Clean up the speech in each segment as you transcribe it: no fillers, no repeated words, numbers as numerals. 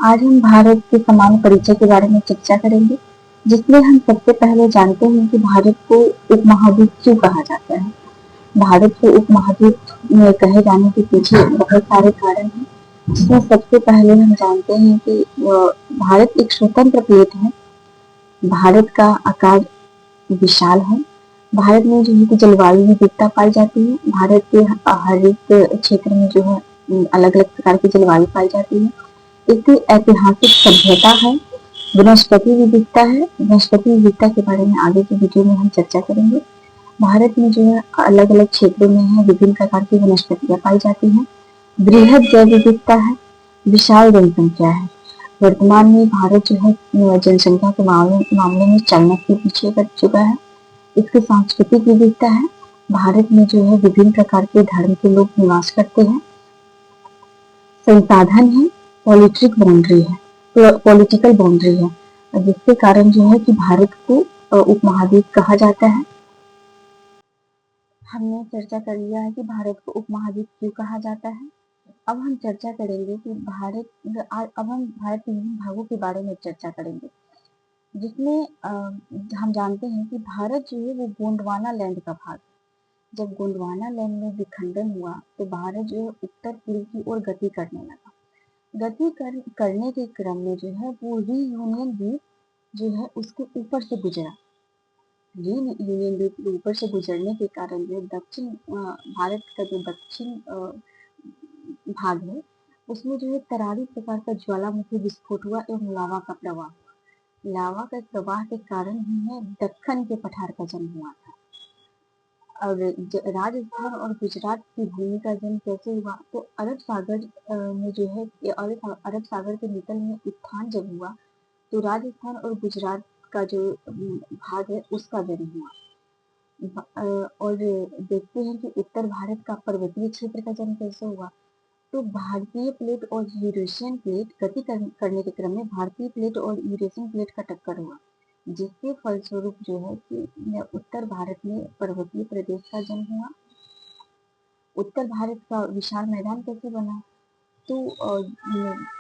आज हम भारत के समान परिचय के बारे में चर्चा करेंगे, जिसमें हम सबसे पहले जानते हैं कि भारत को उपमहाद्वीप क्यों कहा जाता है। भारत को उपमहाद्वीप में कहे जाने के पीछे बहुत सारे कारण हैं, जिसमें सबसे पहले हम जानते हैं कि भारत एक स्वतंत्र प्लेट है। भारत का आकार विशाल है। भारत में जो है कि जलवायु विविधता पाई जाती है। भारत के हर एक क्षेत्र में जो है अलग-अलग प्रकार की जलवायु पाई जाती है। एक ऐतिहासिक सभ्यता है, वनस्पति विविधता है। वनस्पति विविधता के बारे में आगे की वीडियो में हम चर्चा करेंगे। भारत में जो है अलग-अलग क्षेत्रों में है विभिन्न प्रकार की वनस्पतियां पाई जाती हैं। बृहद जैव विविधता है, विशाल जनसंख्या है। वर्तमान में भारत जो है जनसंख्या के मामले में चाइना के पीछे कर चुका है। इसकी सांस्कृतिक विविधता है। भारत में जो है विभिन्न प्रकार के धर्म के लोग निवास करते हैं। संसाधन है, पॉलिटिकल बाउंड्री है, जिसके कारण जो है कि भारत को उपमहाद्वीप कहा जाता है। हमने चर्चा कर लिया है कि भारत को उपमहाद्वीप क्यों कहा जाता है। अब हम चर्चा करेंगे कि अब हम भारत के विभिन्न भागों के बारे में चर्चा करेंगे, जिसमें हम जानते हैं कि भारत जो है वो गोंडवाना लैंड का भाग। जब गोंडवाना लैंड में विखंडन हुआ तो भारत जो है उत्तर पूर्व की ओर गति करने लगा। करने के क्रम में जो है वो रीयूनियन द्वीप जो है उसके ऊपर से गुजरा। रीयूनियन द्वीप के ऊपर से गुजरने के कारण जो दक्षिण भारत का जो दक्षिण भाग है उसमें जो है तरारी प्रकार का ज्वालामुखी विस्फोट हुआ एवं लावा का प्रवाह हुआ। लावा के प्रवाह के कारण ही है दक्कन के पठार का जन्म हुआ था। और राजस्थान और गुजरात की भूमि का जन्म कैसे हुआ, तो अरब सागर में जो है अरब सागर के निकल में उत्थान जब हुआ तो राजस्थान और गुजरात का जो भाग है उसका जन्म हुआ। और देखते हैं कि उत्तर भारत का पर्वतीय क्षेत्र का जन्म कैसे हुआ, तो भारतीय प्लेट और यूरेशियन प्लेट गति करने के क्रम में भारतीय प्लेट और यूरेशियन प्लेट का टक्कर हुआ, जिसके फलस्वरूप जो है कि उत्तर भारत में पर्वतीय प्रदेश का जन्म हुआ। उत्तर भारत का विशाल मैदान कैसे बना, तो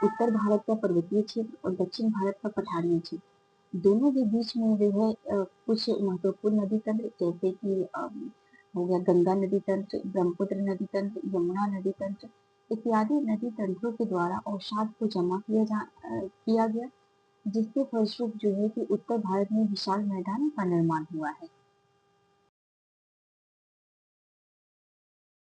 उत्तर भारत का पर्वतीय क्षेत्र और दक्षिण भारत का पठारी क्षेत्र, दोनों के बीच में जो है कुछ महत्वपूर्ण नदी तंत्र जैसे कि हो गया गंगा नदी तंत्र, ब्रह्मपुत्र नदी तंत्र, यमुना नदी तंत्र इत्यादि नदी तंत्रों के द्वारा अवसाद को जमा किया गया, जिसके फलस्वरूप जो है कि उत्तर भारत में विशाल मैदान का निर्माण हुआ है।